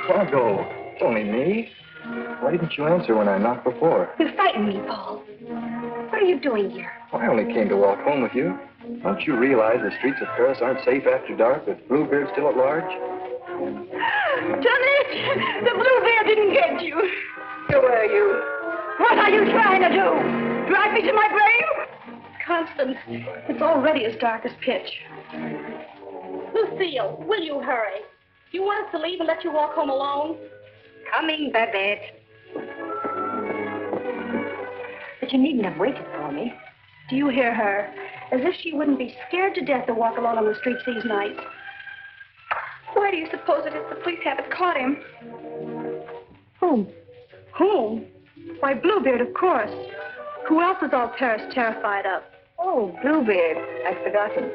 Margot, it's only me. Why didn't you answer when I knocked before? You frightened me, Paul. What are you doing here? Well, I only came to walk home with you. Don't you realize the streets of Paris aren't safe after dark with Bluebeard still at large? Johnny, the Bluebeard didn't get you. Who are you? What are you trying to do? Drive me to my grave? Constance, it's already as dark as pitch. Lucille, will you hurry? Do you want us to leave and let you walk home alone? Coming, Babette. But you needn't have waited for me. Do you hear her? As if she wouldn't be scared to death to walk alone on the streets these nights. Why do you suppose it is the police haven't caught him? Whom? Whom? Why, Bluebeard, of course. Who else is all Paris terrified of? Oh, Bluebeard. I'd forgotten.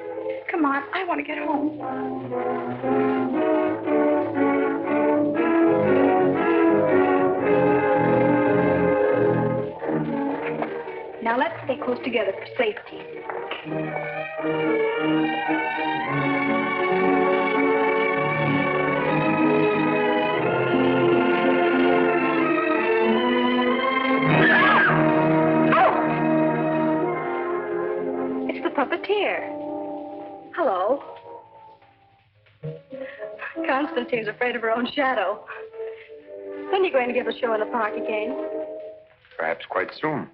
Come on, I want to get home. Now let's stay close together for safety. It's the puppeteer. Hello. Constantine's afraid of her own shadow. When are you going to give a show in the park again? Perhaps quite soon.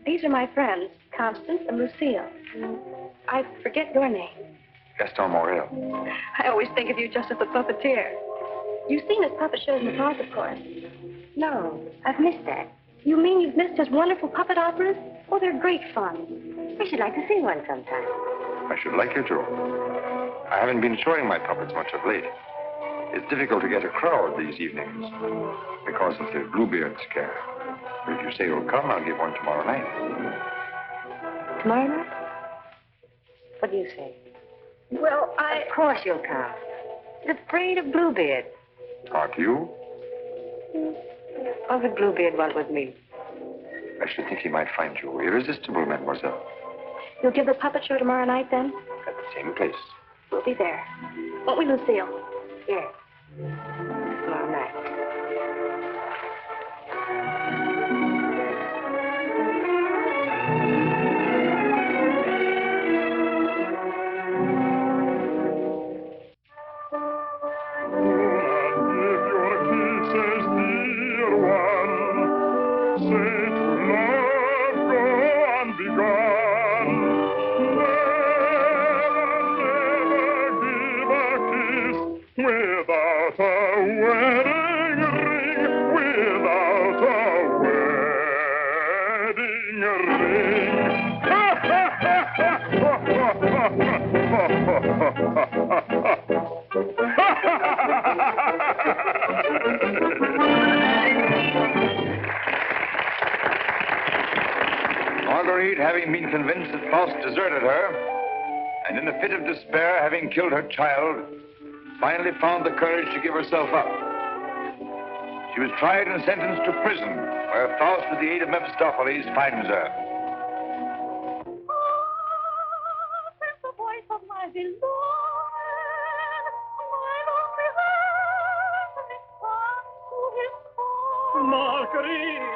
These are my friends, Constance and Lucille. I forget your name. Gaston Morel. I always think of you just as the puppeteer. You've seen his puppet shows in the park, of course. No, I've missed that. You mean you've missed his wonderful puppet operas? Oh, they're great fun. I should like to see one sometime. I should like you to. I haven't been showing my puppets much of late. It's difficult to get a crowd these evenings because of the Bluebeard scare. But if you say you'll come, I'll give one tomorrow night. Tomorrow night? What do you say? Well, Of course you'll come. He's afraid of Bluebeard. Aren't you? What would Bluebeard want with me? I should think he might find you irresistible, mademoiselle. You'll give the puppet show tomorrow night, then? At the same place. We'll be there. Won't we, Lucille? Yes. Tomorrow night. Marguerite, having been convinced that Faust deserted her, and in a fit of despair, having killed her child, finally found the courage to give herself up. She was tried and sentenced to prison, where Faust, with the aid of Mephistopheles, finds her. It's the voice of my beloved, Margarita.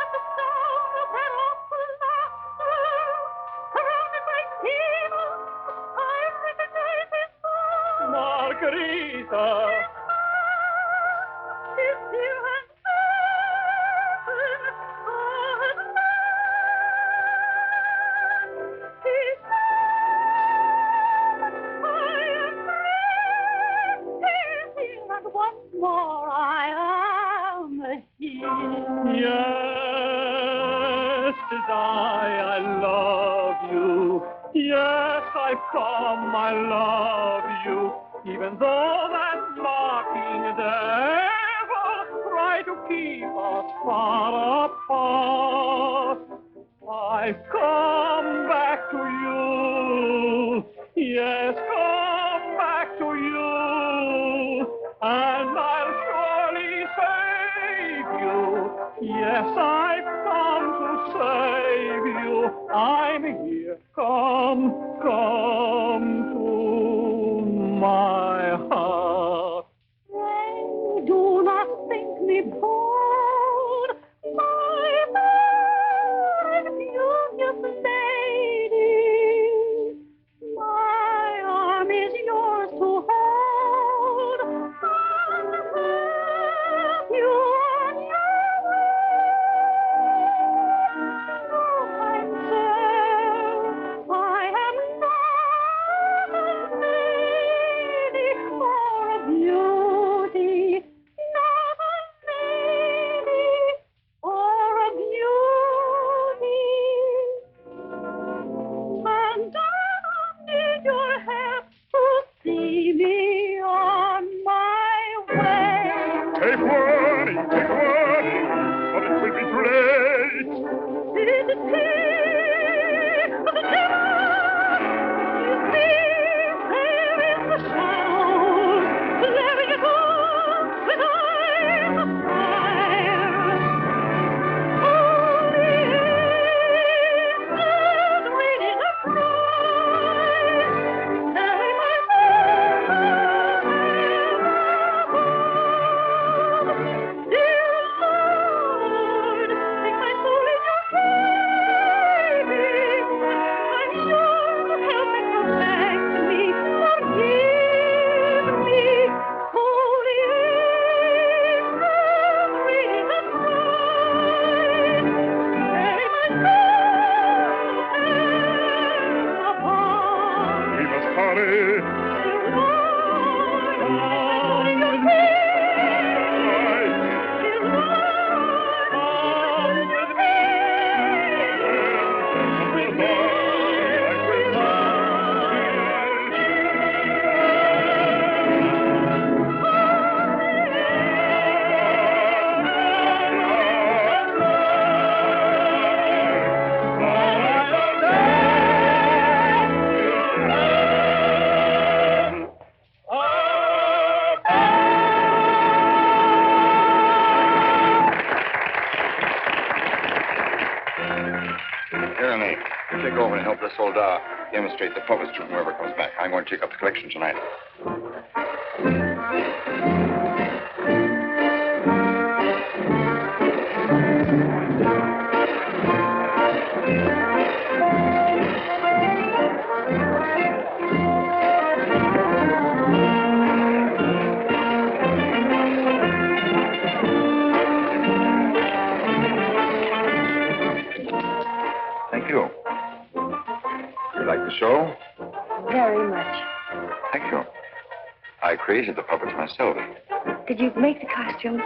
At the sound of her awful laughter, surrounded by demons, I recognize his voice. Margarita. His dear and once more I am here. Yes, 'tis I love you. Yes, I've come, I love you. Even though that mocking devil try to keep us far apart, I've come back to you. Yes, come back to you. And I'll surely save you. Yes, I've come to save you. I'm here. Come to my heart. me bold, my fair and beauteous lady. My arm is yours to hold, and help you on your way. Oh, my sir, I am not a lady or a beauty, not a lady or a beauty. And I need your help to see me on my way. Take warning, but it will be too late. It is he, the devil, is me, there in the shadows, glaring at us with eyes of fire. Holy angels, reading the cry, telling my soul, dear Lord, take my soul in your keeping. I'm sure you'll help it come back to me. Forgive me, holy angels, reading the cry, carry my soul above. We must hurry. Dear Lord, in your keeping. Dear Lord, come with me. With me. Jeremy, you take over and help the soldier demonstrate the puppets to whoever comes back. I'm going to take up the collection tonight. Thank you. You like the show? Very much. Thank you. I created the puppets myself. Did you make the costumes?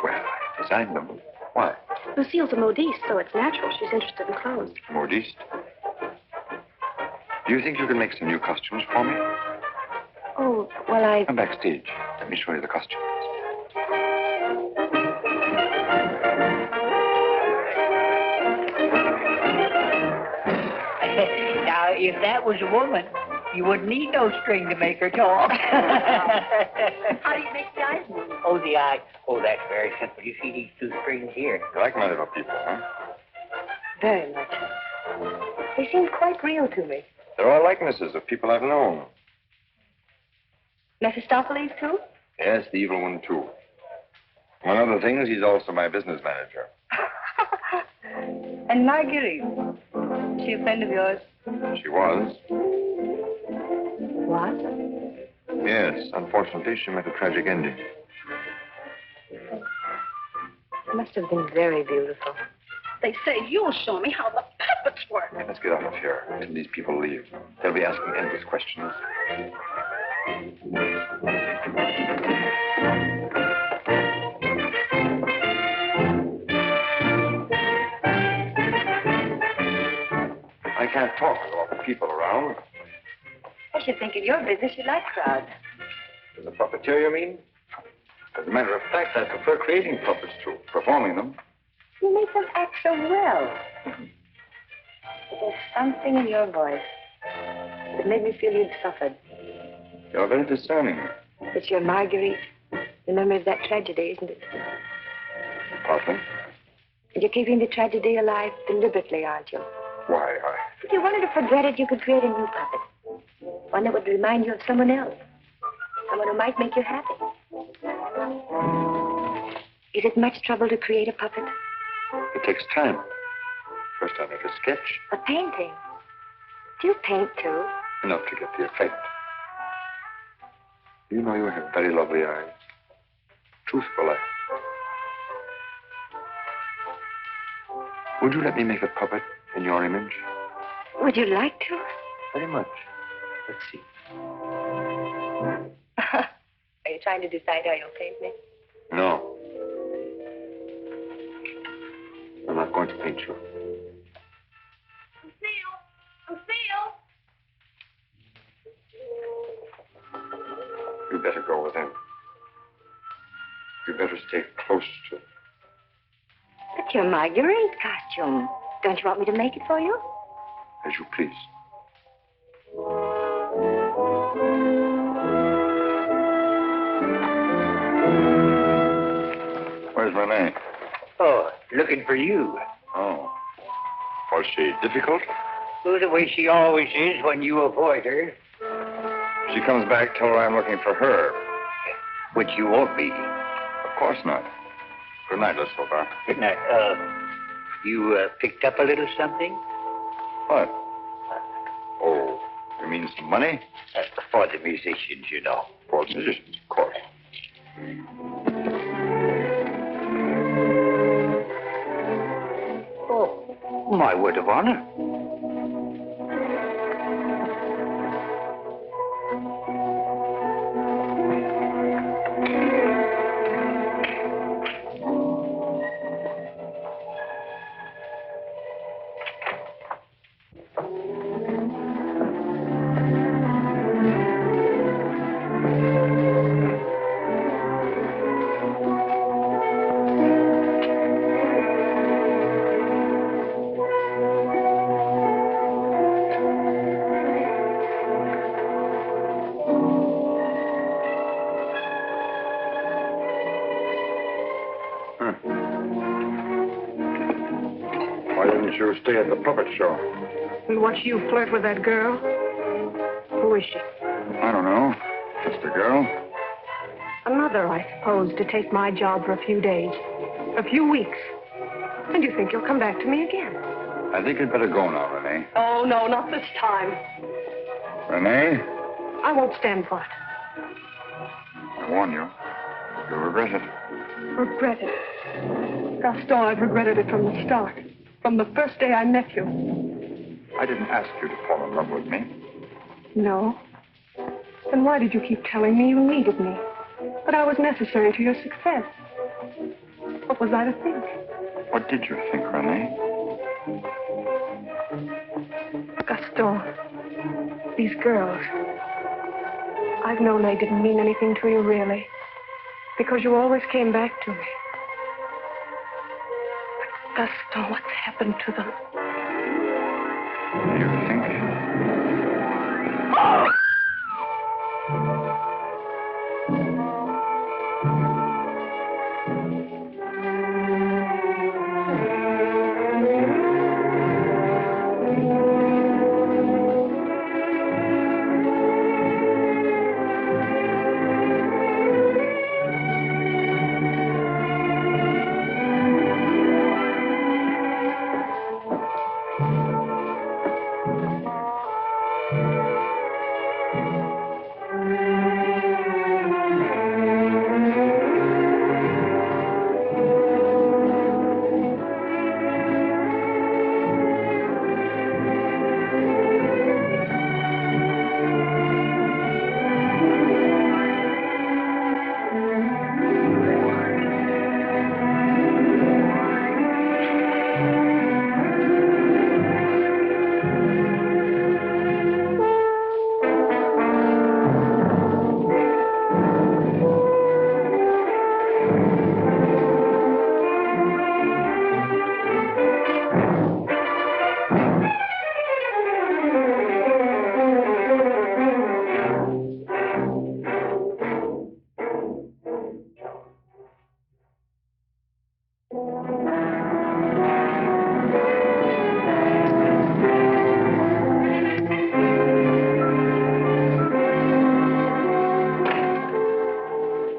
Well, I designed them. Why? Lucille's a modiste, so it's natural she's interested in clothes. Modiste. Do you think you can make some new costumes for me? Oh, well, Come backstage. Let me show you the costumes. Now, if that was a woman, you wouldn't need no string to make her talk. How do you make the eyes move? Oh, the eye. Oh, that's very simple. You see these two strings here? You like my little people, huh? Very much. They seem quite real to me. They're all likenesses of people I've known. Mephistopheles, too? Yes, the evil one, too. Among other things, he's also my business manager. And Marguerite. Is she a friend of yours? She was. What? Yes, unfortunately, she met a tragic ending. It must have been very beautiful. They say you'll show me how the puppets work. Let's get out of here until these people leave. They'll be asking endless questions. I can't talk with all the people around. I should think in your business you like crowds. As a puppeteer, you mean? As a matter of fact, I prefer creating puppets to performing them. You make them act so well. But there's something in your voice that made me feel you'd suffered. You're very discerning. It's your Marguerite. The memory of that tragedy, isn't it? Partly. And you're keeping the tragedy alive deliberately, aren't you? Why, If you wanted to forget it, you could create a new puppet. One that would remind you of someone else. Someone who might make you happy. Is it much trouble to create a puppet? It takes time. First I make a sketch. A painting? Do you paint, too? Enough to get the effect. You know you have very lovely eyes. Truthful eyes. Would you let me make a puppet in your image? Would you like to? Very much. Let's see. Are you trying to decide how you'll paint me? No. I'm not going to paint you. Lucille! You better go with him. You better stay close to him. But your Marguerite costume. Don't you want me to make it for you? As you please. Where's Renee? Oh, looking for you. Oh. Was she difficult? Oh, the way she always is when you avoid her. She comes back, tell her I'm looking for her. Which you won't be. Of course not. Good night, Miss Silver. Good night. You picked up a little something? What? Oh, you mean some money? For the musicians, you know. For musicians, of course. Oh, my word of honor. Why didn't you stay at the puppet show? And watch you flirt with that girl? Who is she? I don't know. Just a girl. Another, I suppose, to take my job for a few days. A few weeks. And you think you'll come back to me again? I think you'd better go now, Renee. Oh, no, not this time. Renee, I won't stand for it. I warn you. You'll regret it. Regret it. Gaston, I've regretted it from the start. From the first day I met you. I didn't ask you to fall in love with me. No. Then why did you keep telling me you needed me? That I was necessary to your success? What was I to think? What did you think, Renee? Gaston, these girls. I've known they didn't mean anything to you, really. Because you always came back to me. But Gaston, what's happened to them? You think?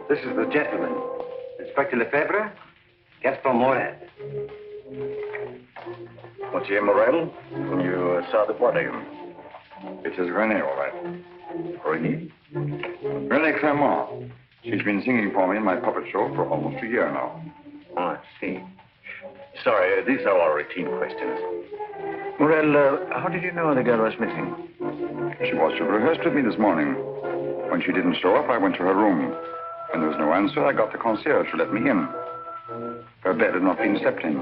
This is the gentleman. Inspector Lefebvre? Gaston Morel. Monsieur Morel, you saw the body. It is Renée, all right. Renée? Renée Clermont. She's been singing for me in my puppet show for almost a year now. Oh, I see. Sorry, these are all routine questions. Morel, how did you know the girl was missing? She was to rehearse with me this morning. When she didn't show up, I went to her room. When there was no answer, I got the concierge to let me in. Her bed had not been slept in.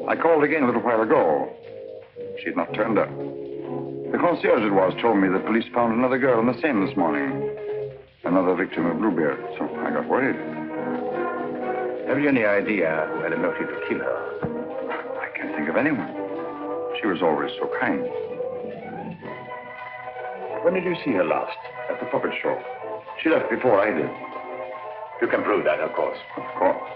I called again a little while ago. She had not turned up. The concierge it was told me the police found another girl in the Seine this morning. Another victim of Bluebeard, so I got worried. Have you any idea who had a motive to kill her? I can't think of anyone. She was always so kind. When did you see her last? At the puppet show. She left before I did. You can prove that, of course. Of course.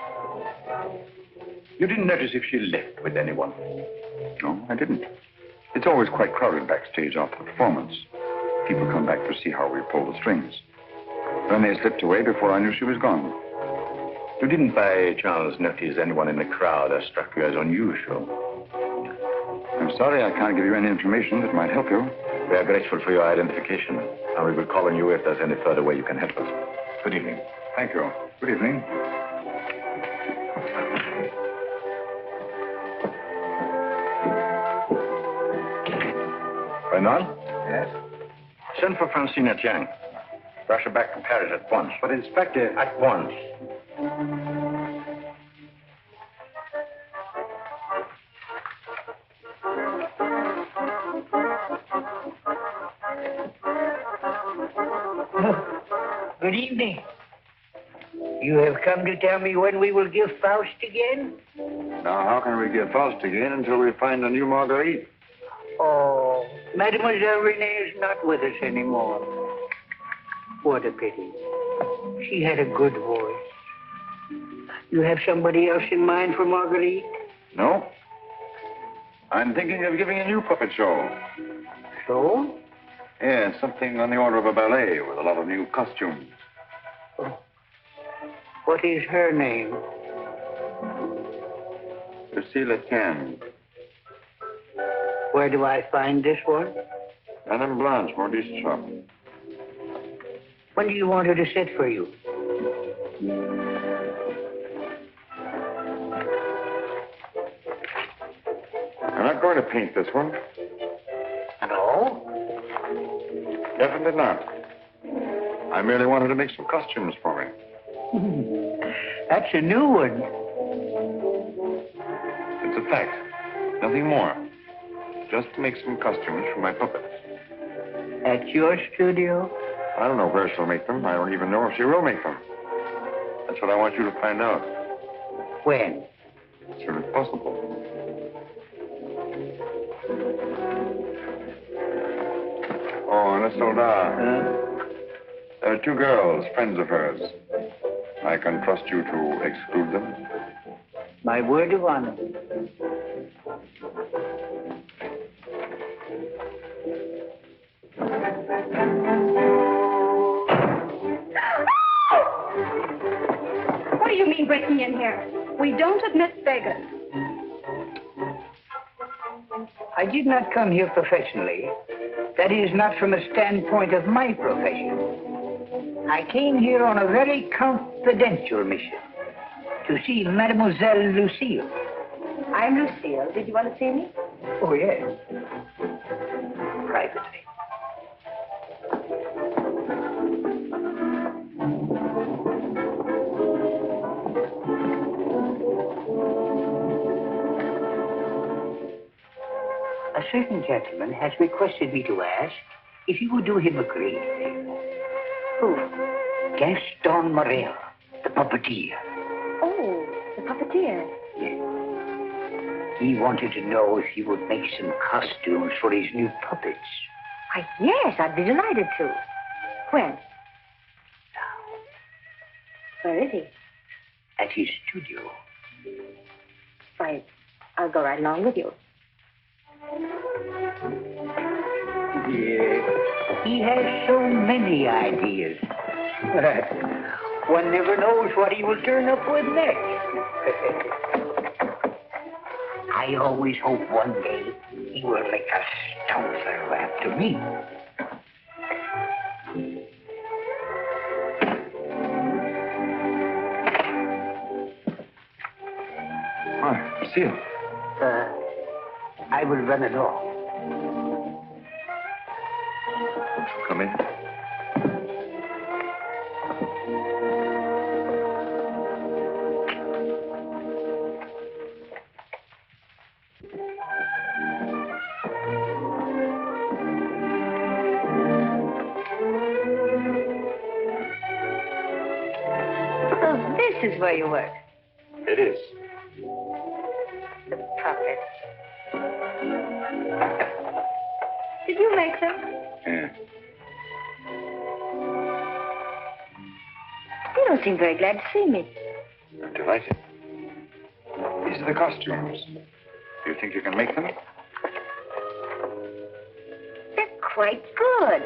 You didn't notice if she left with anyone? No, I didn't. It's always quite crowded backstage after the performance. People come back to see how we pull the strings. Renée slipped away before I knew she was gone. You didn't by chance notice anyone in the crowd that struck you as unusual? I'm sorry I can't give you any information that might help you. We are grateful for your identification, and we will call on you if there's any further way you can help us. Good evening. Thank you. Good evening. Renan? Yes? Send for Francine Etienne. Rush her back to Paris at once. But, Inspector... At once. Good evening. You have come to tell me when we will give Faust again? Now, how can we give Faust again until we find a new Marguerite? Oh, Mademoiselle Renée is not with us anymore. What a pity. She had a good voice. You have somebody else in mind for Marguerite? No. I'm thinking of giving a new puppet show. So? Yes, something on the order of a ballet with a lot of new costumes. Oh. What is her name? Lucille Etienne. Where do I find this one? Madame Blanche, Maurice's shop. When do you want her to sit for you? I'm not going to paint this one. No? Definitely not. I merely wanted to make some costumes for me. That's a new one. It's a fact. Nothing more. Just to make some costumes for my puppets. At your studio? I don't know where she'll make them. I don't even know if she will make them. That's what I want you to find out. When? As soon as possible. Oh, and a soldat. There are two girls, friends of hers. I can trust you to exclude them? My word of honor. What do you mean breaking in here? We don't admit beggars. I did not come here professionally. That is not from a standpoint of my profession. I came here on a very confidential mission to see Mademoiselle Lucille. I'm Lucille. Did you want to see me? Oh, yes. Privately. A certain gentleman has requested me to ask if you would do him a great favor. Who? Gaston Morel, the puppeteer. Oh, the puppeteer. Yes. He wanted to know if you would make some costumes for his new puppets. Why, yes, I'd be delighted to. When? Now, Where is he? at his studio. Why, I'll go right along with you. Yes. He has so many ideas. One never knows what he will turn up with next. I always hope one day he will make a stout fellow after me. Why, Seal. I will run along. Come in. So this is where you work. It is. The puppet. Did you make them? Yeah. You don't seem very glad to see me. I'm delighted. These are the costumes. Do you think you can make them? They're quite good.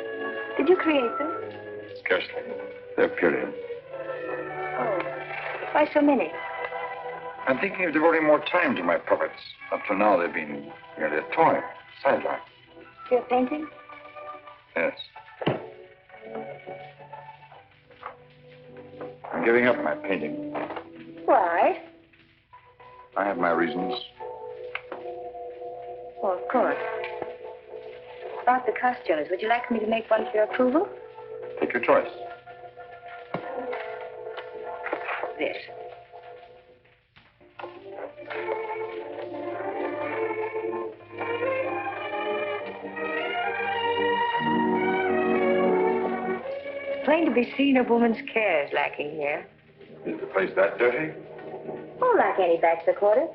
Did you create them? Scarcely. They're period. Oh, why so many? I'm thinking of devoting more time to my puppets. Up till now, they've been merely a toy, sideline. You're painting? Yes. I'm giving up my painting. Why? I have my reasons. Well, of course. About the costumes, would you like me to make one for your approval? Take your choice. This. Plain to be seen, a woman's care is lacking here. Is the place that dirty? Oh, like any bachelor quarters.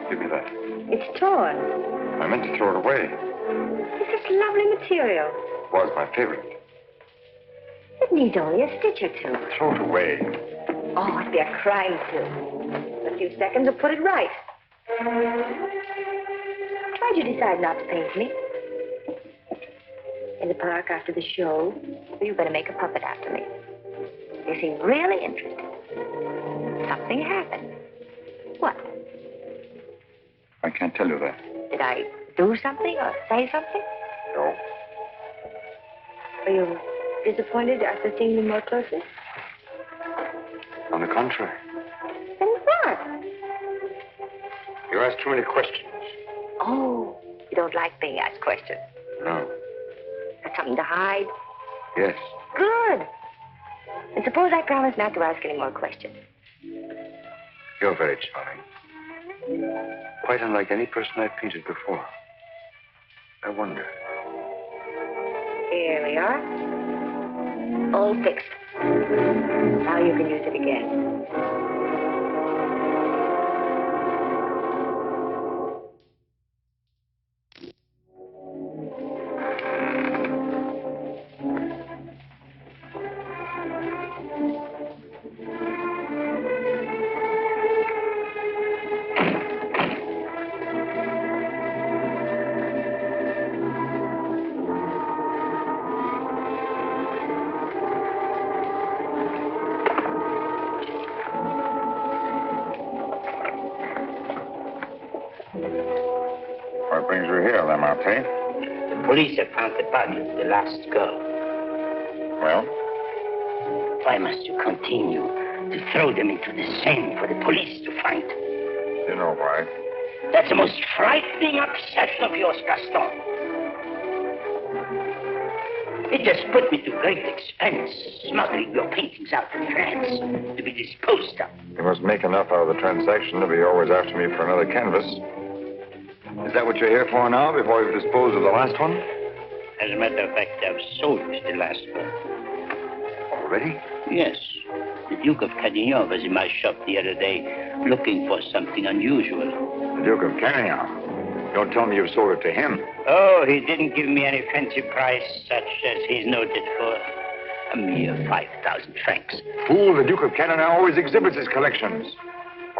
Give me that. It's torn. I meant to throw it away. It's this lovely material. It was my favorite. It needs only a stitch or two. Throw it away. Oh, it'd be a crime to. A few seconds will put it right. Why'd you decide not to paint me? In the park after the show, you were going to make a puppet after me. You seemed really interested. Something happened. What? I can't tell you that. Did I do something or say something? No. Are you disappointed after seeing me more closely? On the contrary. Then what? You ask too many questions. Oh, you don't like being asked questions. No. Got something to hide? Yes. Good. And suppose I promise not to ask any more questions. You're very charming. Quite unlike any person I've painted before. I wonder. Here we are. All fixed. Now you can use it again. What brings you here, Lamartine? The police have found the body of the last girl. Well? Why must you continue to throw them into the Seine for the police to find? You know why. That's the most frightening obsession of yours, Gaston. It has put me to great expense smuggling your paintings out of France to be disposed of. You must make enough out of the transaction to be always after me for another canvas. Is that what you're here for now, before you've disposed of the last one? As a matter of fact, I've sold the last one. Already? Yes. The Duke of Cadignan was in my shop the other day looking for something unusual. The Duke of Cadignan? Don't tell me you've sold it to him. Oh, he didn't give me any fancy price such as he's noted for. A mere 5,000 francs. Fool, the Duke of Cadignan always exhibits his collections.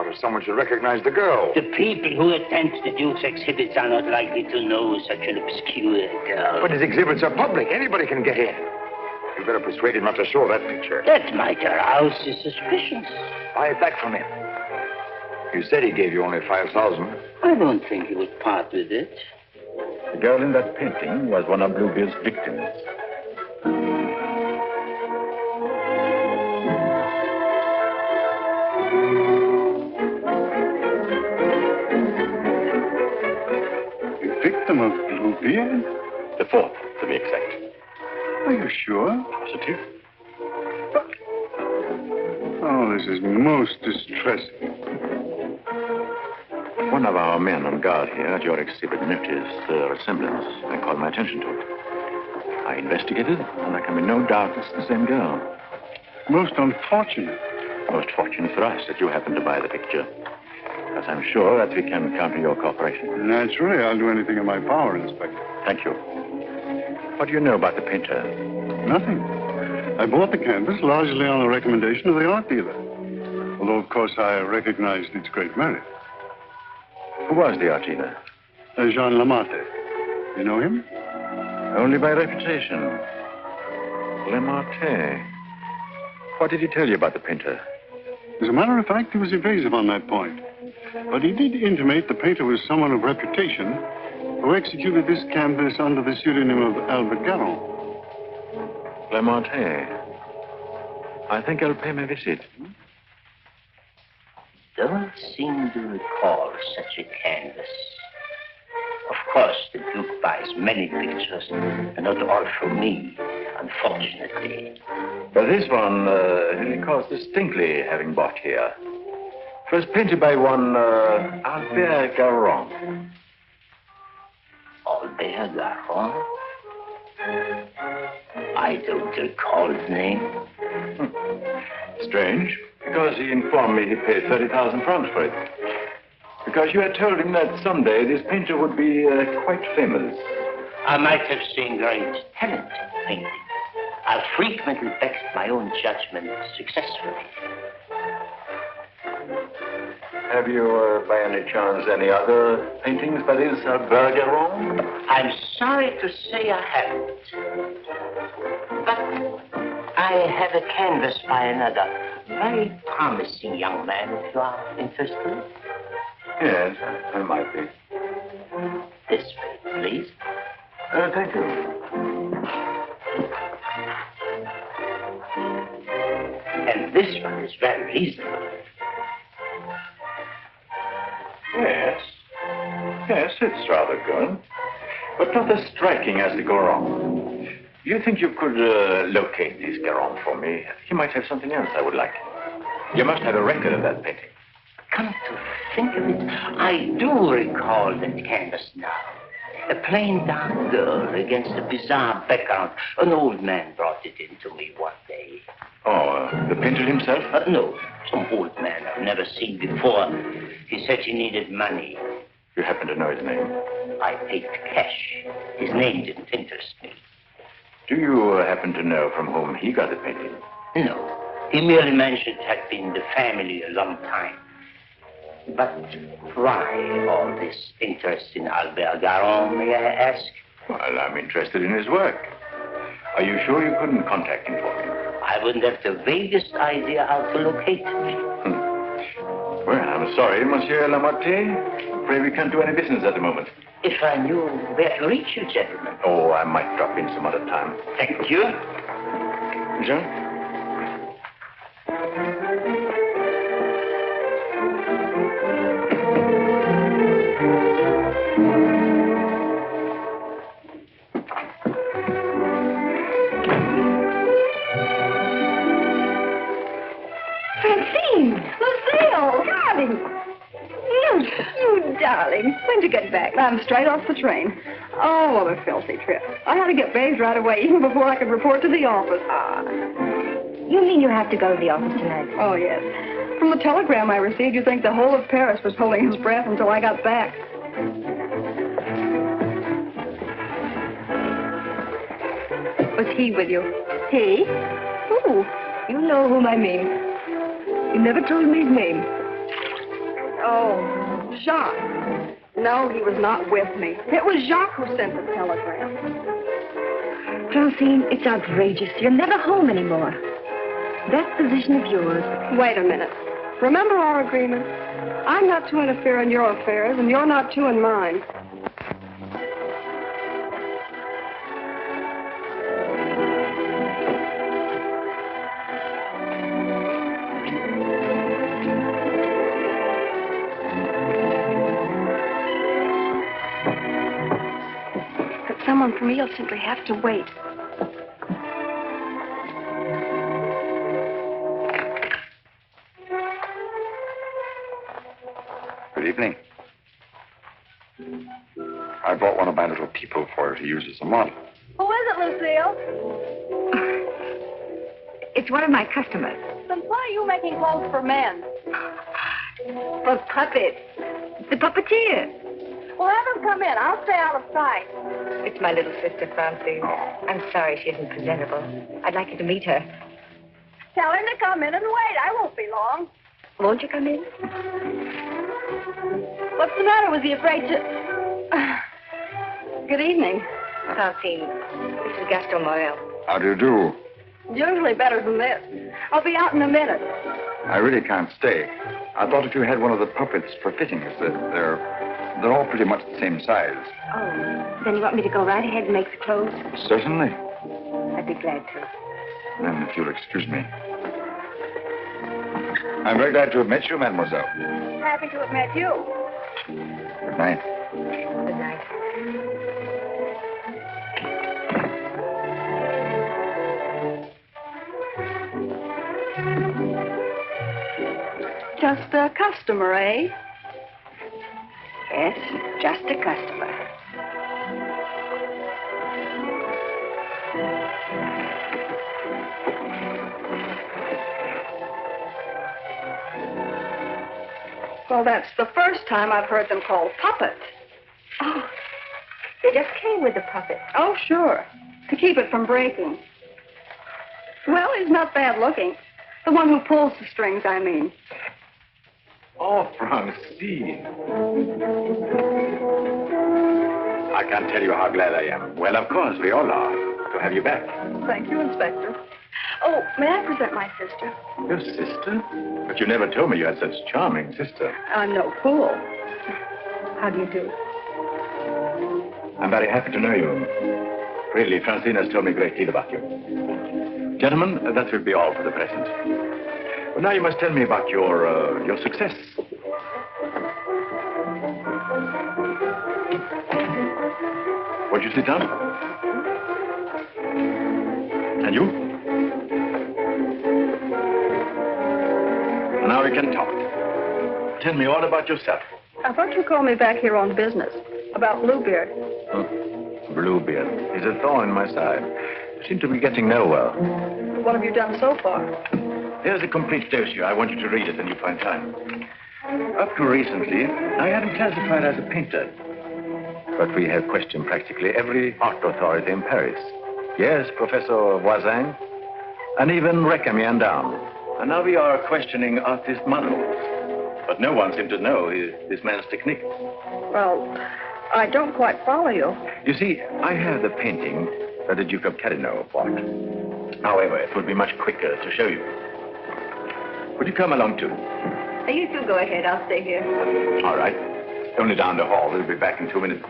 What if someone should recognize the girl? The people who attend the Duke's exhibits are not likely to know such an obscure girl. But his exhibits are public. Anybody can get in. You better persuade him not to show that picture. That might arouse his suspicions. Buy it back from him. You said he gave you only 5,000. I don't think he would part with it. The girl in that painting was one of Bluebeard's victims. Victim of Bluebeard? The fourth, to be exact. Are you sure? Positive. Oh, this is most distressing. One of our men on guard here at your exhibit noticed the resemblance and called my attention to it. I investigated, and there can be no doubt it's the same girl. Most unfortunate. Most fortunate for us that you happened to buy the picture. Because I'm sure that we can count on your cooperation. Naturally, I'll do anything in my power, Inspector. Thank you. What do you know about the painter? Nothing. I bought the canvas largely on the recommendation of the art dealer. Although, of course, I recognized its great merit. Who was the art dealer? Jean Lamarté. You know him? Only by reputation. Lamarté. What did he tell you about the painter? As a matter of fact, he was evasive on that point. But he did intimate the painter was someone of reputation who executed this canvas under the pseudonym of Albert Garon. Lamarté. I think I'll pay him a visit. Don't seem to recall such a canvas. Of course, the Duke buys many pictures, and not all from me, unfortunately. But this one, he recalls distinctly having bought here. It was painted by one Albert Garon. Albert Garon? I don't recall the name. Strange, because he informed me he paid 30,000 francs for it. Because you had told him that someday this painter would be quite famous. I might have seen great talent in painting. I've frequently backed my own judgment successfully. Have you, by any chance, any other paintings by this Albert Garon? I'm sorry to say I haven't. But I have a canvas by another very promising young man, if you are interested. Yes, I might be. This way, please. Thank you. And this one is very reasonable. Yes. Yes, it's rather good. But not as striking as the Garon. Do you think you could locate this Garon for me? He might have something else I would like. You must have a record of that painting. Come to think of it, I do recall that canvas now. A plain dark girl against a bizarre background. An old man brought it in to me one day. Oh, the painter himself? No, some old man I've never seen before. He said he needed money. You happen to know his name? I paid cash. His name didn't interest me. Do you happen to know from whom he got the painting? No. He merely mentioned it had been the family a long time. But why all this interest in Albert Garon, may I ask? Well, I'm interested in his work. Are you sure you couldn't contact him for me? I wouldn't have the vaguest idea how to locate him. Well, I'm sorry, Monsieur Lamarté. Afraid we can't do any business at the moment. If I knew where to reach you, gentlemen. Oh, I might drop in some other time. Thank you. Jean? You darling. When'd you get back? I'm straight off the train. Oh, what a filthy trip. I had to get bathed right away, even before I could report to the office. You mean you have to go to the office tonight? Oh, yes. From the telegram I received, you'd think the whole of Paris was holding its breath until I got back. Was he with you? He? Who? You know whom I mean. You never told me his name. Oh, Jacques. No, he was not with me. It was Jacques who sent the telegram. Francine, it's outrageous. You're never home anymore. That position of yours. Wait a minute. Remember our agreement? I'm not to interfere in your affairs, and you're not to in mine. But someone for me will simply have to wait. Good evening. I brought one of my little people for her to use as a model. Who is it, Lucille? It's one of my customers. Then why are you making clothes for men? For puppets. The puppeteer. Well, have him come in. I'll stay out of sight. It's my little sister, Francine. I'm sorry she isn't presentable. I'd like you to meet her. Tell him to come in and wait. I won't be long. Won't you come in? What's the matter? Was he afraid to... Good evening. Francine, this is Gaston Morel. How do you do? Usually better than this. I'll be out in a minute. I really can't stay. I thought if you had one of the puppets for fittings, they're all pretty much the same size. Oh, then you want me to go right ahead and make the clothes? Certainly. I'd be glad to. Then, if you'll excuse me. I'm very glad to have met you, mademoiselle. Happy to have met you. Good night. Good night. Just a customer, eh? Yes, just a customer. Well, that's the first time I've heard them called puppets. Oh, they just came with the puppet. Oh, sure. To keep it from breaking. Well, he's not bad looking. The one who pulls the strings, I mean. Oh, Francine. I can't tell you how glad I am. Well, of course, we all are to have you back. Thank you, Inspector. Oh, may I present my sister? Your sister? But you never told me you had such a charming sister. I'm no fool. How do you do? I'm very happy to know you. Really, Francine has told me a great deal about you. Gentlemen, that will be all for the present. Well, now you must tell me about your success. Won't you sit down? And you? Now we can talk. Tell me all about yourself. I thought you called me back here on business. About Bluebeard. Bluebeard. He's a thorn in my side. You seem to be getting nowhere. What have you done so far? Here's a complete dossier. I want you to read it when you find time. Up to recently, I had him classified as a painter. But we have questioned practically every art authority in Paris. Yes, Professor Voisin, and even Recamier down. And now we are questioning artist models. But no one seems to know this man's technique. Well, I don't quite follow you. You see, I have the painting that the Duke of Carignan bought. However, it would be much quicker to show you. Would you come along, too? You two go ahead. I'll stay here. All right. Only down the hall. We'll be back in 2 minutes.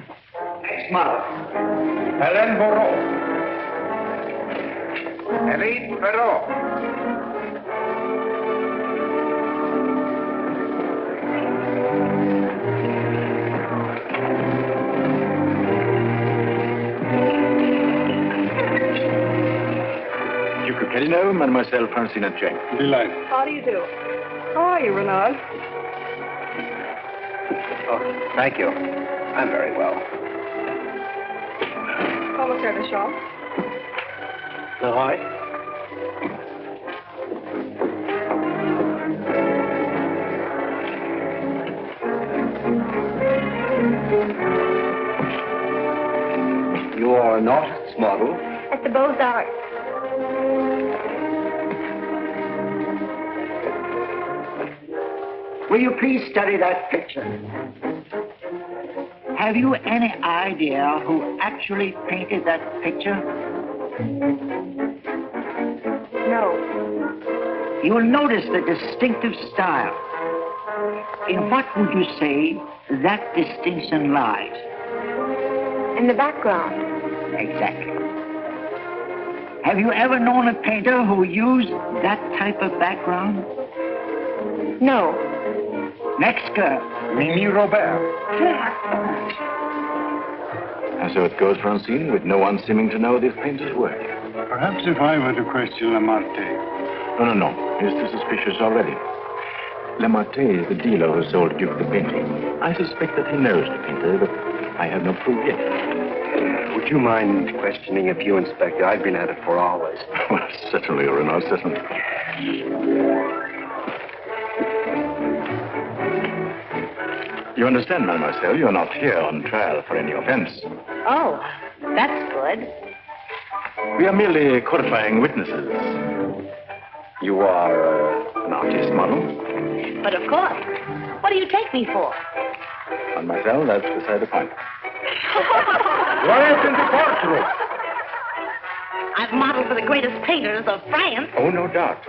Smile. Hélène Moreau. Hélène Moreau. Duke of Carignan, Mademoiselle Francine Jane. Delighted. How do you do? How are you, Renard? Oh, thank you. I'm very well. Commissaire Deschamps. All right. You are an artist's model? At the Beaux-Arts. will you please study that picture? Have you any idea who actually painted that picture? No. You will notice the distinctive style. In what would you say that distinction lies? In the background. Exactly. Have you ever known a painter who used that type of background? No. Next girl. Mimi Robert. And so it goes for unseen, with no one seeming to know this painter's work. Perhaps if I were to question Lamarté. No. He's too suspicious already. Lamarté is the dealer who sold Duke the painting. I suspect that he knows the painter, but I have no proof yet. Would you mind questioning a few, Inspector? I've been at it for hours. Well, certainly, Renaud, certainly. You understand, mademoiselle, you're not here on trial for any offense. Oh, that's good. We are merely qualifying witnesses. You are an artist model? But of course. What do you take me for? Mademoiselle, that's beside the point. Right in the courtroom. I've modeled for the greatest painters of France. Oh, no doubt.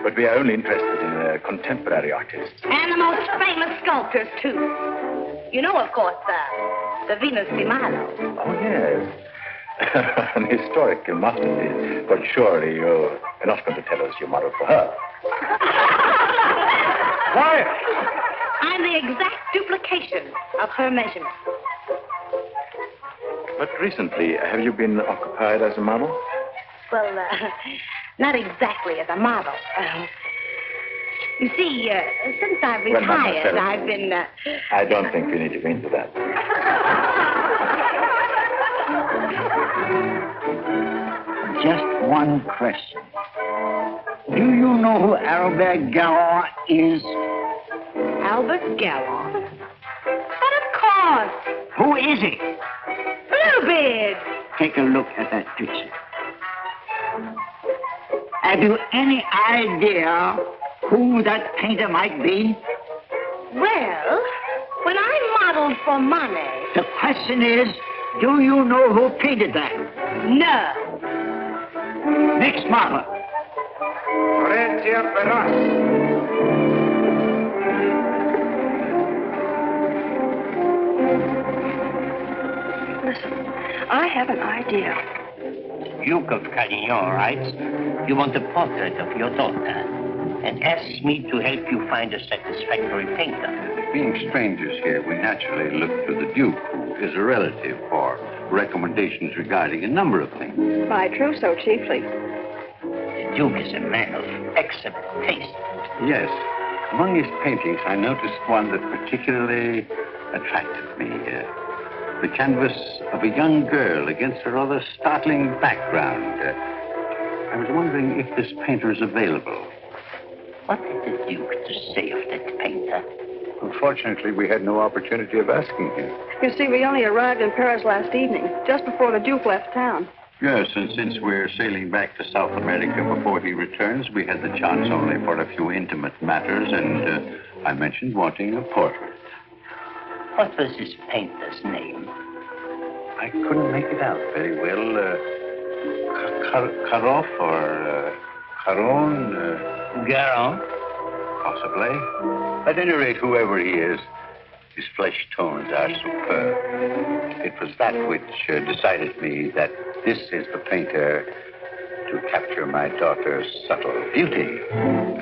But we are only interested in contemporary artists. And the most famous sculptors, too. You know, of course, the Venus de Milo. Oh, yes. An historic masterpiece. But surely you're not going to tell us you modeled for her. Quiet! I'm the exact duplication of her measurements. But recently, have you been occupied as a model? Well, not exactly as a model. You see, since I've Well, retired, mademoiselle, I've been... I don't think we need to go into that. Just one question. Do you know who Albert Galland is? Albert Galland? But of course. Who is he? Bluebeard. Take a look at that picture. Have you any idea who that painter might be? Well, when I modeled for Monet... The question is, do you know who painted that? No. Next model. Horatia Perras. Listen, I have an idea. Duke of Carignan writes, you want a portrait of your daughter and asks me to help you find a satisfactory painter. Being strangers here, we naturally look to the Duke, who is a relative, for recommendations regarding a number of things. My trousseau, chiefly. The Duke is a man of excellent taste. Yes. Among his paintings, I noticed one that particularly attracted me. The canvas of a young girl against a rather startling background. I was wondering if this painter is available. What had the Duke to say of that painter? Unfortunately, we had no opportunity of asking him. You see, we only arrived in Paris last evening, just before the Duke left town. Yes, and since we're sailing back to South America before he returns, we had the chance only for a few intimate matters, and I mentioned wanting a portrait. What was this painter's name? I couldn't make it out very well. Karoff or Caron? Garon? Possibly. At any rate, whoever he is, his flesh tones are superb. It was that which decided me that this is the painter to capture my daughter's subtle beauty.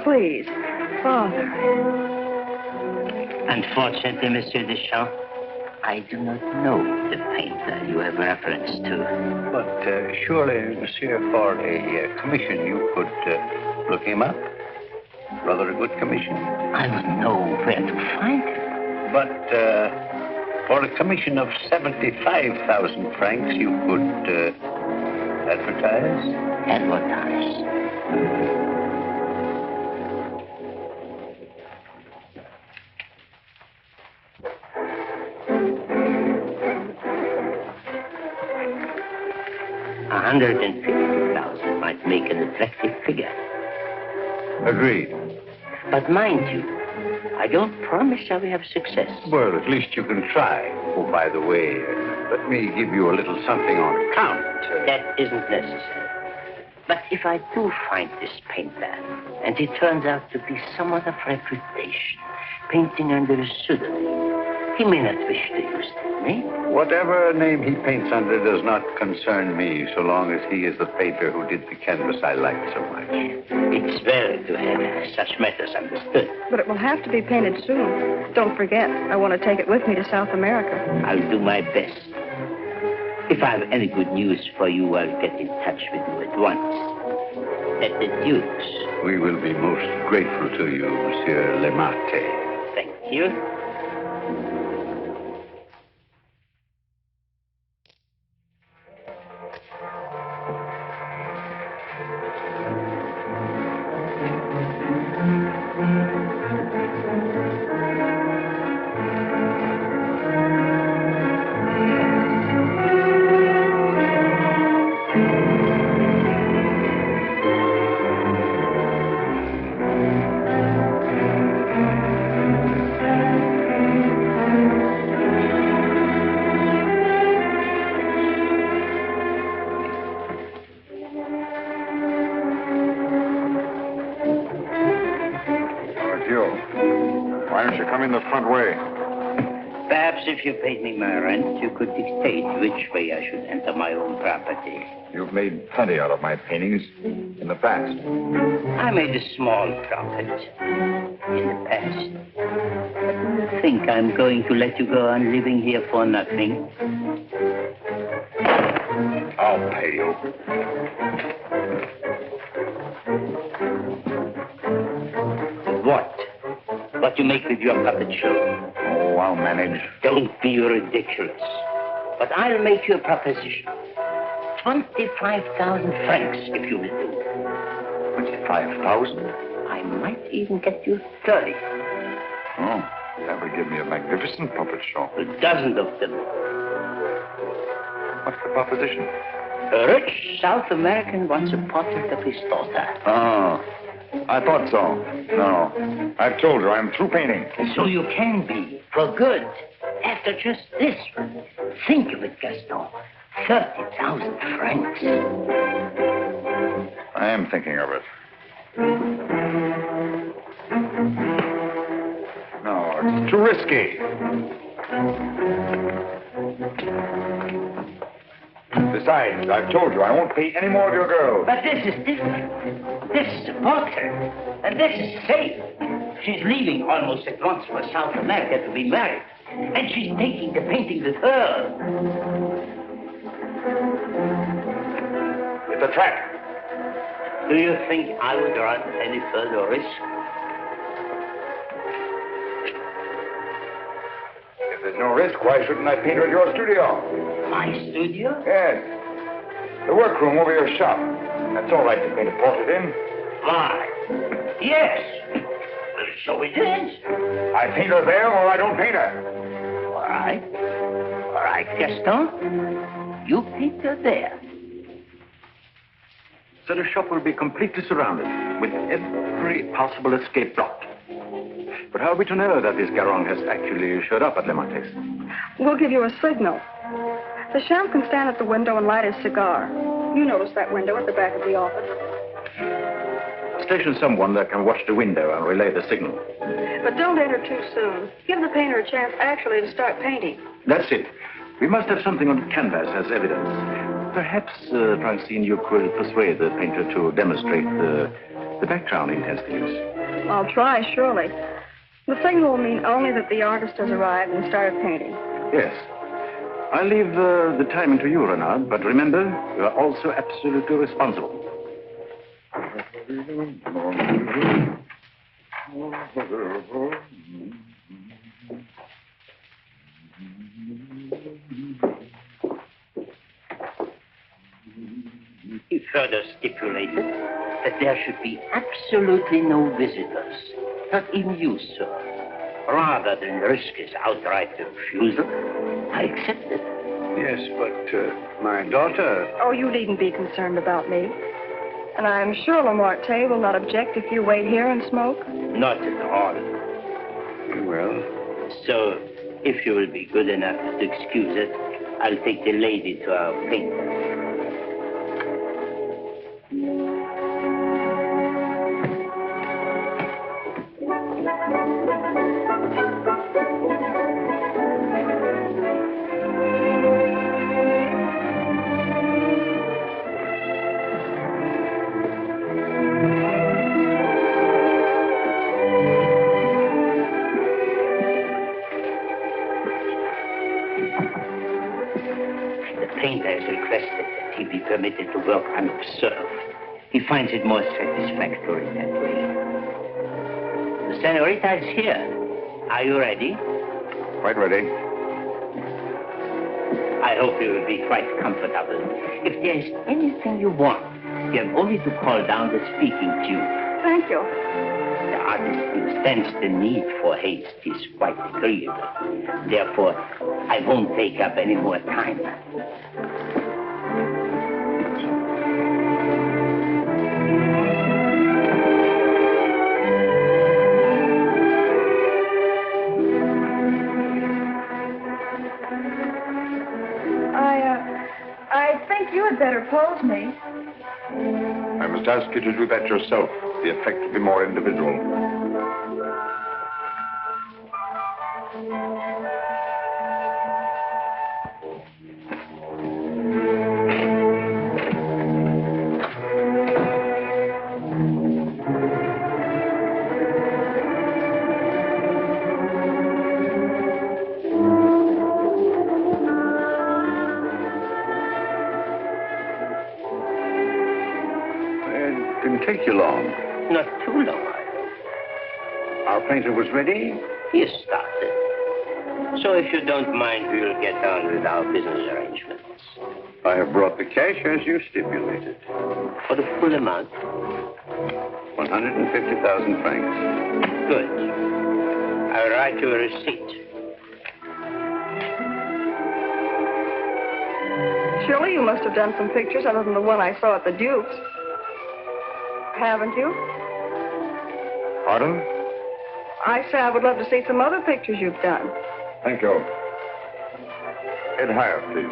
Please, Father. Unfortunately, Monsieur Deschamps, I do not know the painter you have reference to. But surely, Monsieur, for a commission, you could look him up. Rather a good commission. I would know where to find him. But for a commission of 75,000 francs, you could advertise? Advertise. $150,000 might make an attractive figure. Agreed. But mind you, I don't promise I will have success. Well, at least you can try. Oh, by the way, let me give you a little something on account. That isn't necessary. But if I do find this painter, and he turns out to be someone of reputation, painting under a pseudonym, he may not wish to use that name. Whatever name he paints under does not concern me, so long as he is the painter who did the canvas I like so much. It's well to have such matters understood. But it will have to be painted soon. Don't forget, I want to take it with me to South America. I'll do my best. If I have any good news for you, I'll get in touch with you at once. At the Duke's. We will be most grateful to you, Monsieur Lemate. Thank you. If you paid me my rent, you could dictate which way I should enter my own property. You've made plenty out of my paintings in the past. I made a small profit in the past. But do you think I'm going to let you go on living here for nothing? I'll pay you. What? What you make with your puppet show? Oh, I'll manage. Don't be ridiculous. But I'll make you a proposition. 25,000 francs, if you will do. 25,000? I might even get you 30. Oh, that would give me a magnificent puppet show. A dozen of them. What's the proposition? A rich South American wants a portrait of his daughter. Oh, I thought so. No, I've told her I'm through painting. So you can be, for good. After just this one. Think of it, Gaston. 30,000 francs. I am thinking of it. No, it's too risky. Besides, I've told you I won't pay any more of your girls. But this is different. This is a portrait. And this is safe. She's leaving almost at once for South America to be married. And she's taking the painting with her. It's a trap. Do you think I would run any further risk? If there's no risk, why shouldn't I paint her at your studio? My studio? Yes. The workroom over your shop. That's all right to paint a portrait in. Why? Yes. So it is. I paint her there or I don't paint her. All right. All right, Gaston. You paint her there. So the shop will be completely surrounded, with every possible escape blocked. But how are we to know that this Garong has actually showed up at Le Marquis? We'll give you a signal. The champ can stand at the window and light his cigar. You notice that window at the back of the office. Station someone that can watch the window and relay the signal. But don't enter too soon. Give the painter a chance actually to start painting. That's it. We must have something on canvas as evidence. Perhaps, Francine, you could persuade the painter to demonstrate the background he intends to use. I'll try, surely. The signal will mean only that the artist has arrived and started painting. Yes. I'll leave the timing to you, Renard, but remember, you are also absolutely responsible. He further stipulated that there should be absolutely no visitors, not even you, sir. Rather than risk his outright refusal, I accepted. Yes, but my daughter... Oh, you needn't be concerned about me. And I'm sure Lamarte will not object if you wait here and smoke. Not at all. Well? So, if you will be good enough to excuse it, I'll take the lady to our painter. Permitted to work unobserved. He finds it more satisfactory that way. The senorita is here. Are you ready? Quite ready. I hope you will be quite comfortable. If there is anything you want, you have only to call down the speaking tube. Thank you. The artist understands the need for haste is quite agreeable. Therefore, I won't take up any more time. I think you had better pose me. I must ask you to do that yourself. The effect will be more individual. Take you long. Not too long. Our painter was ready? He has started. So if you don't mind, we'll get on with our business arrangements. I have brought the cash as you stipulated. For the full amount? 150,000 francs. Good. I'll write you a receipt. Surely you must have done some pictures other than the one I saw at the Duke's. Haven't you? Pardon? I say I would love to see some other pictures you've done. Thank you. Head higher, please.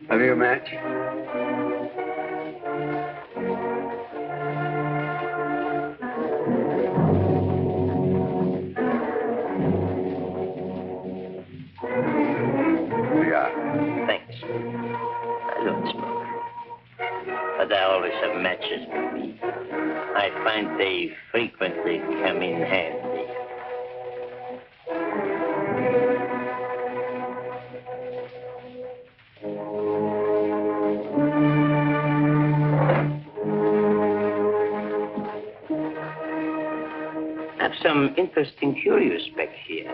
Have you a match? Matches with me. I find they frequently come in handy. I have some interesting curios back here,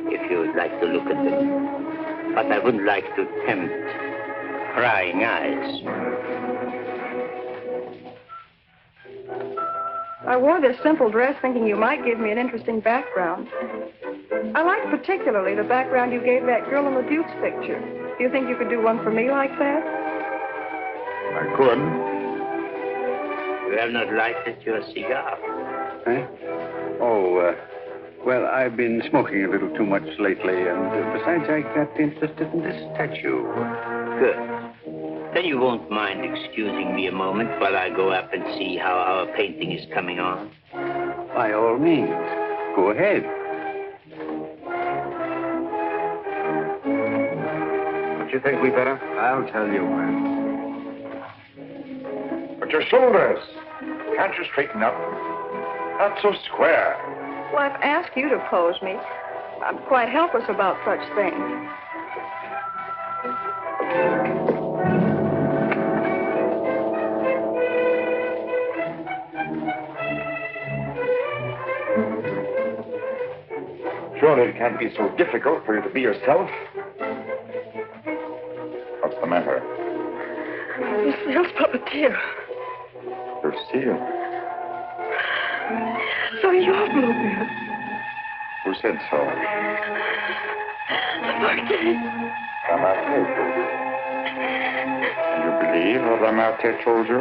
if you would like to look at them. But I wouldn't like to tempt prying eyes. I wore this simple dress thinking you might give me an interesting background. I like particularly the background you gave that girl in the Duke's picture. Do you think you could do one for me like that? I could. You have not lighted your cigar. Eh? Oh, well, I've been smoking a little too much lately, and besides, I got interested in this statue. Good. Then you won't mind excusing me a moment while I go up and see how our painting is coming on? By all means. Go ahead. Don't you think we better? I'll tell you when. But your shoulders. Can't you straighten up? Not so square. Well, I've asked you to pose me. I'm quite helpless about such things. Surely it can't be so difficult for you to be yourself. What's the matter? Lucille's puppeteer. Lucille? So you're Bluebeard. Who said so? Lamartine told you. And you believe what Lamartine told you?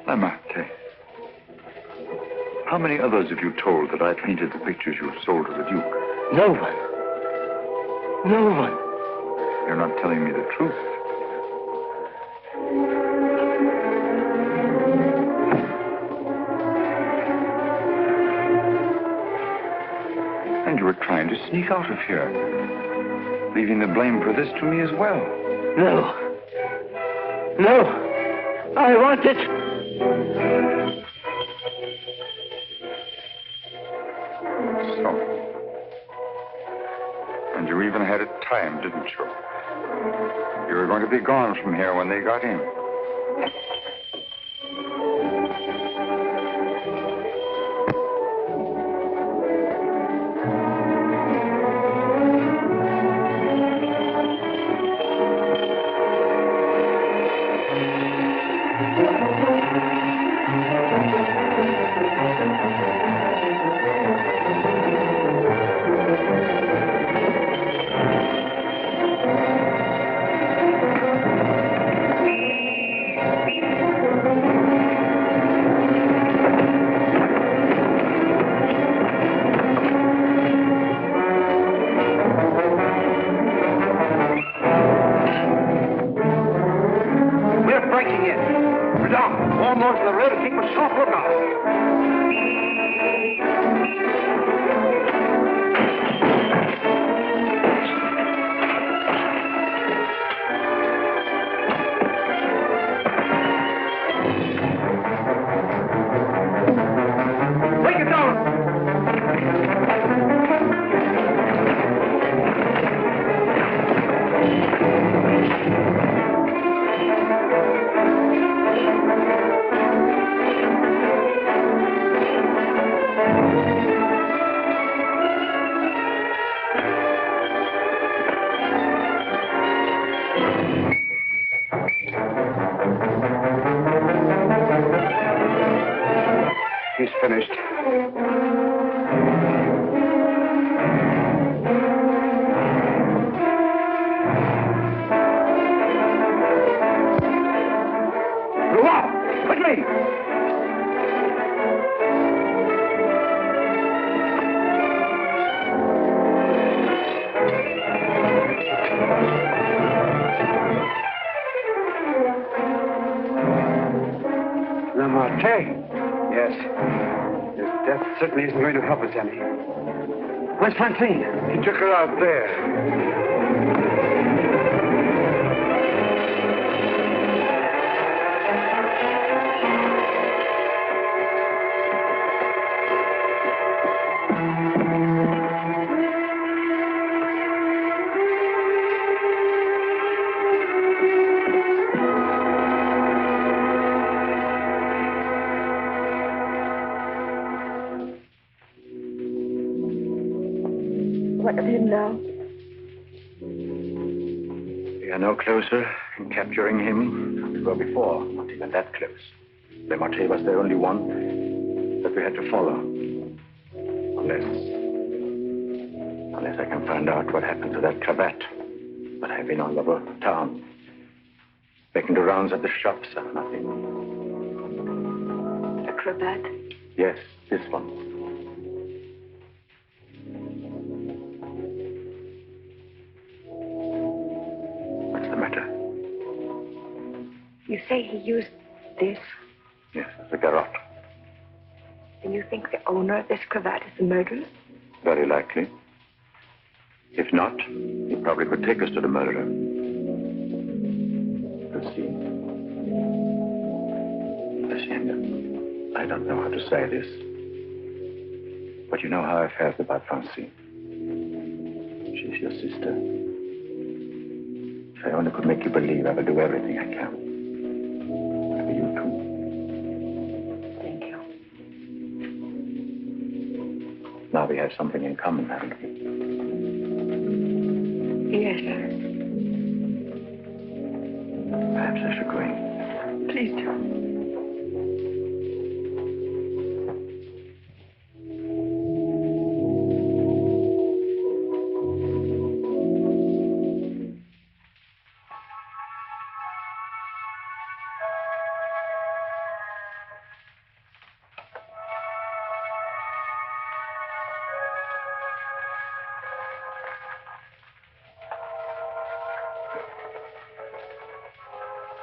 Lamartine, how many others have you told that I painted the pictures you sold to the Duke? No one. No one. You're not telling me the truth. And you were trying to sneak out of here, leaving the blame for this to me as well. No. No. I want it. So. And you even had it timed, didn't you? You were going to be gone from here when they got in. He's finished. Go on! Quickly! Lamartine? Yes. His death certainly isn't going to help us any. Where's Francine? He took her out there. What of him now? We are no closer in capturing him than we were before. Not even that close. Lamartine was the only one that we had to follow. Unless I can find out what happened to that cravat. But I've been all over town, making the rounds at the shops and nothing. The cravat? Yes, this one. What's the matter? You say he used this? Yes, the garrote. And you think the owner of this cravat is the murderer? Very likely. If not, he probably could take us to the murderer. Francine. Lucinda, I don't know how to say this. But you know how I felt about Francine. She's your sister. If I only could make you believe, I will do everything I can. For you too. Thank you. Now we have something in common, haven't we? Yes. Perhaps I should go in. Please do.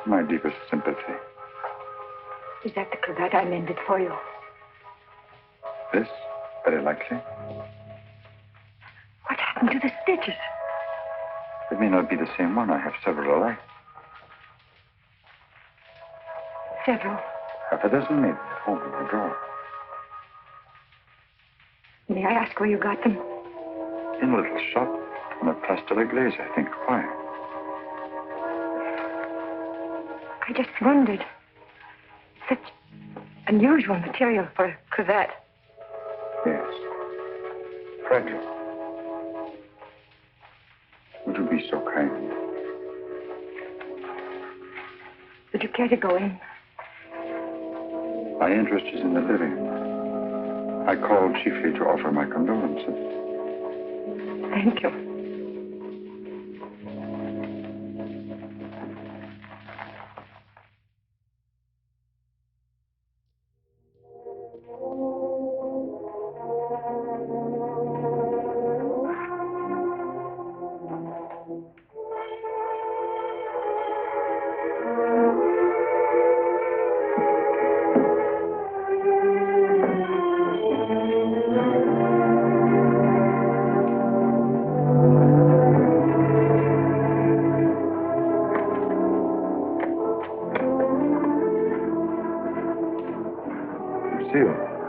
My deepest sympathy. Is that the cravat I mended for you? This? Very likely. What happened to the stitches? It may not be the same one. I have several alike. Several. Half a dozen maybe at home in my drawer. May I ask where you got them? In a little shop on a plaster glaze, I think. Why? I just wondered. Such unusual material for a cravat. Yes. Fragile. Would you be so kind? Would you care to go in? My interest is in the living. I called chiefly to offer my condolences. Thank you.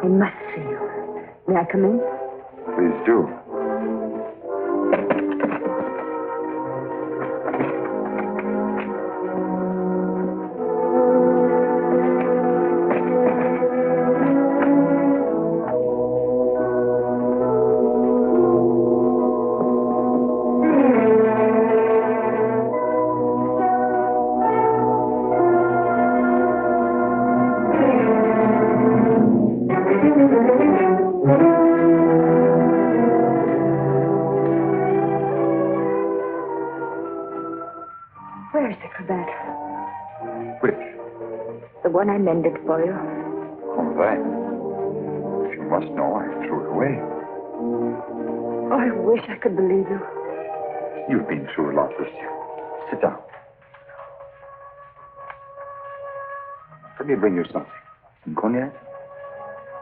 I must see you. May I come in? Please do. Where's the cravat? Which? The one I mended for you. Oh, that. If you must know, I threw it away. Oh, I wish I could believe you. You've been through a lot this year. Sit down. Let me bring you something. Some cognac?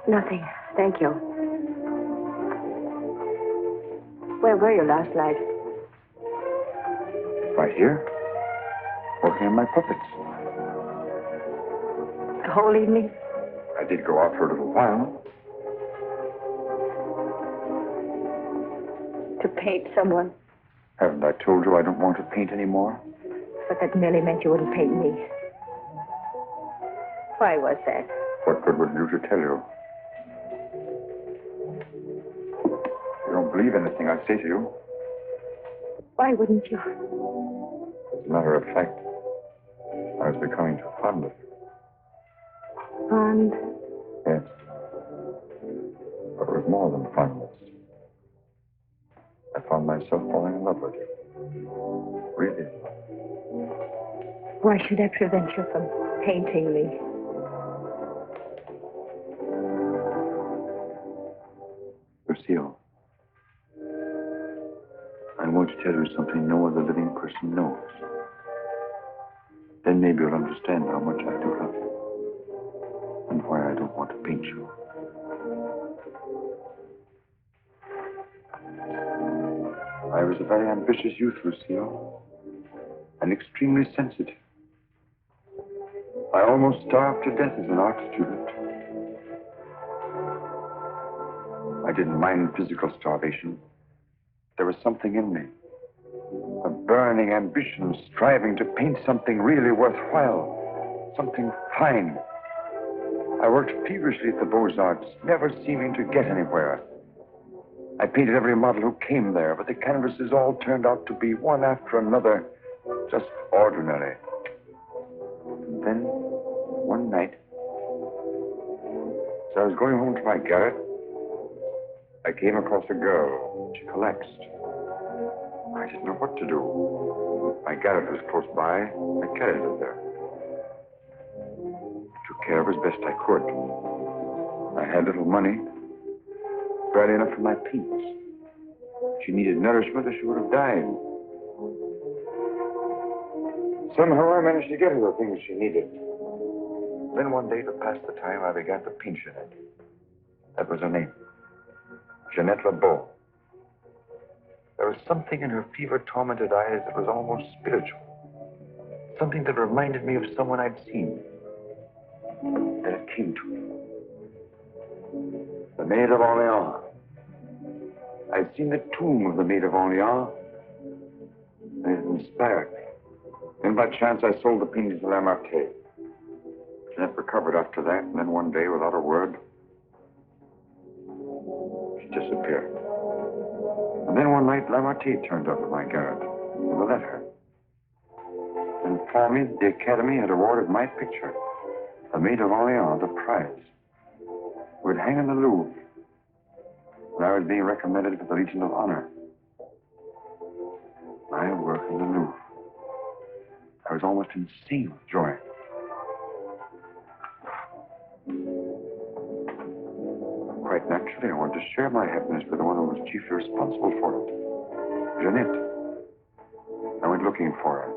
Nothing. Thank you. Where were you last night? Right here. Working on my puppets. The whole evening? I did go out for a little while. To paint someone. Haven't I told you I don't want to paint anymore? But that merely meant you wouldn't paint me. Why was that? What good would it do to tell you? You don't believe anything I say to you. Why wouldn't you? As a matter of fact, I was becoming too fond of you. Fond? Yes. But it was more than fondness. I found myself falling in love with you. Really in love. Why should I prevent you from painting me? Lucille, I'm going to tell you something no other living person knows. Then maybe you'll understand how much I do love you and why I don't want to paint you. I was a very ambitious youth, Lucille, and extremely sensitive. I almost starved to death as an art student. I didn't mind physical starvation. There was something in me, a burning ambition striving to paint something really worthwhile, something fine. I worked feverishly at the Beaux-Arts, never seeming to get anywhere. I painted every model who came there, but the canvases all turned out to be one after another, just ordinary. And then, one night, as I was going home to my garret, I came across a girl. She collapsed. I didn't know what to do. My garret was close by. I carried her there. Took care of her as best I could. I had little money, barely enough for my paints. She needed nourishment or she would have died. Somehow I managed to get her the things she needed. Then one day, to pass the time, I began to paint Jeanette. That was her name. Jeanette LeBeau. There was something in her fever-tormented eyes that was almost spiritual. Something that reminded me of someone I'd seen. And it came to me. The Maid of Orleans. I'd seen the tomb of the Maid of Orleans, and it inspired me. Then by chance I sold the painting to Lamartine. Jeanette recovered after that, and then one day, without a word, she disappeared. And then one night, Lamartine turned up at my garret with a letter. And for me, the Academy had awarded my picture, The Maid of Orleans, the prize. It would hang in the Louvre. And I was being recommended for the Legion of Honor. My work in the Louvre. I was almost insane with joy. Quite naturally, I wanted to share my happiness with the one who was chiefly responsible for it, Jeanette. I went looking for her,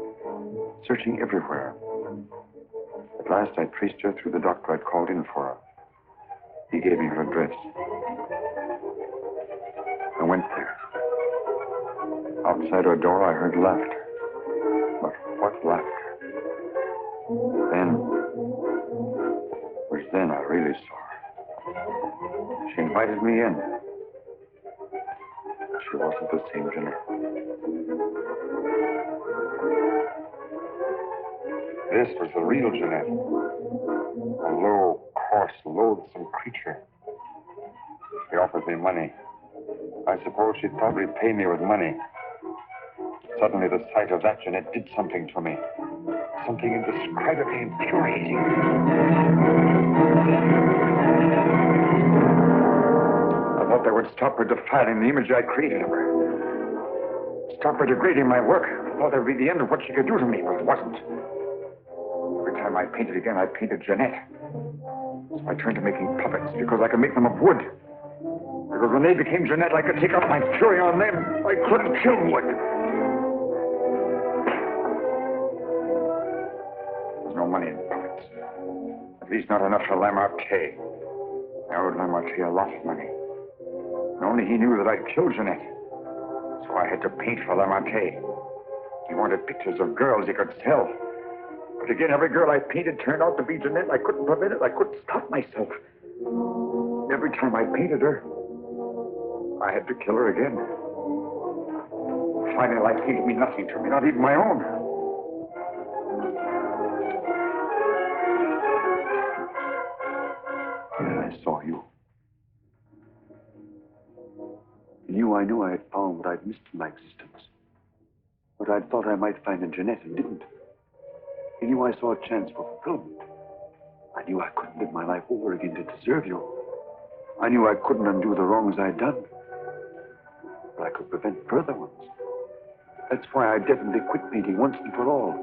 searching everywhere. At last, I traced her through the doctor I'd called in for her. He gave me her address. I went there. Outside her door, I heard laughter. But what laughter? Then I really saw her. She invited me in. She wasn't the same Jeanette. This was the real Jeanette. A low, coarse, loathsome creature. She offered me money. I suppose she'd probably pay me with money. Suddenly, the sight of that Jeanette did something to me. Something indescribably infuriating. I thought that would stop her defiling the image I created of her. Stop her degrading my work. I thought that would be the end of what she could do to me, but it wasn't. Every time I painted again, I painted Jeanette. So I turned to making puppets because I could make them of wood. Because when they became Jeanette, I could take out my fury on them. I couldn't kill wood. There's no money in puppets. At least not enough for Lamartine. I owed Lamartine a lot of money. And only he knew that I'd killed Jeanette. So I had to paint for Lamartine. He wanted pictures of girls he could sell. But again, every girl I painted turned out to be Jeanette. I couldn't prevent it. I couldn't stop myself. Every time I painted her, I had to kill her again. Finally, life seemed to mean nothing to me, not even my own. Then I saw you. In you, I knew I had found what I'd missed in my existence. What I'd thought I might find in Jeanette and didn't. In you, I saw a chance for fulfillment. I knew I couldn't live my life over again to deserve you. I knew I couldn't undo the wrongs I'd done. But I could prevent further ones. That's why I definitely quit painting once and for all.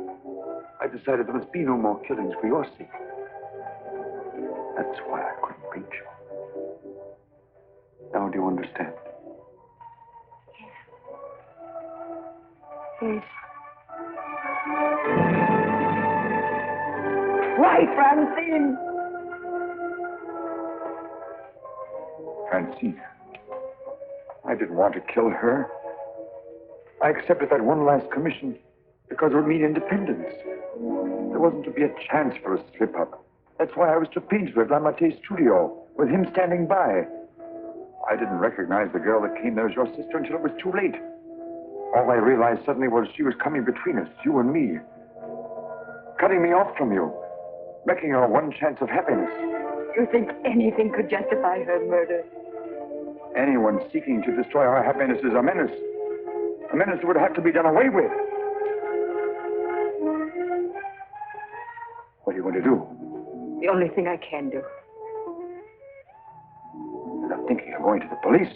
I decided there must be no more killings for your sake. That's why I couldn't paint you. Now do you understand? Yes. Why, Francine? Francine, I didn't want to kill her. I accepted that one last commission because it would mean independence. There wasn't to be a chance for a slip-up. That's why I was to paint her at Lamate's studio, with him standing by. I didn't recognize the girl that came there as your sister until it was too late. All I realized suddenly was she was coming between us, you and me. Cutting me off from you. Making our one chance of happiness. You think anything could justify her murder? Anyone seeking to destroy our happiness is a menace. A menace that would have to be done away with. What are you going to do? The only thing I can do. You're not thinking of going to the police?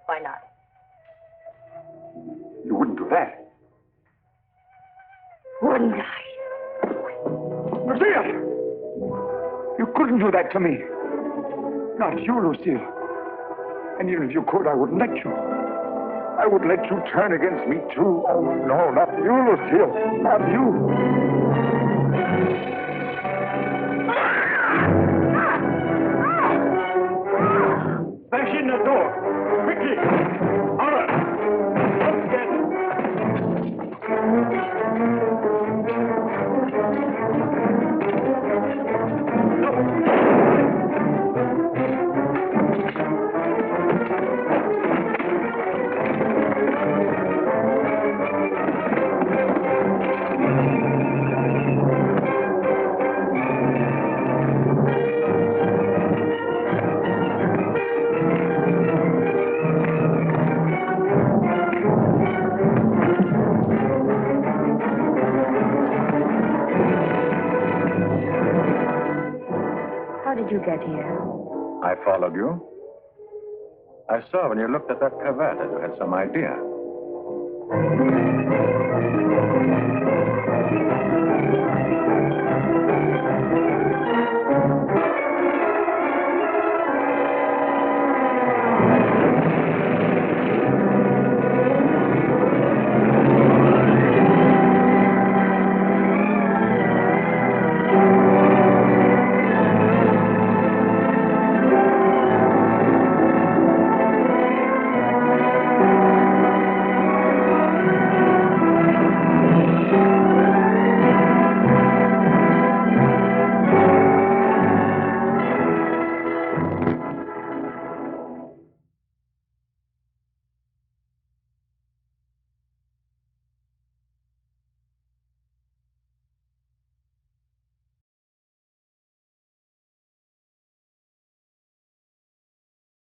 Why not? You wouldn't do that. Wouldn't I? Lucille! You couldn't do that to me. Not you, Lucille. And even if you could, I wouldn't let you. I would let you turn against me, too. Oh, no, not you, Lucille. Not you. Bash in the door. Quickly. All right. Let's get it. How did you get here? I followed you. I saw when you looked at that cravat that you had some idea.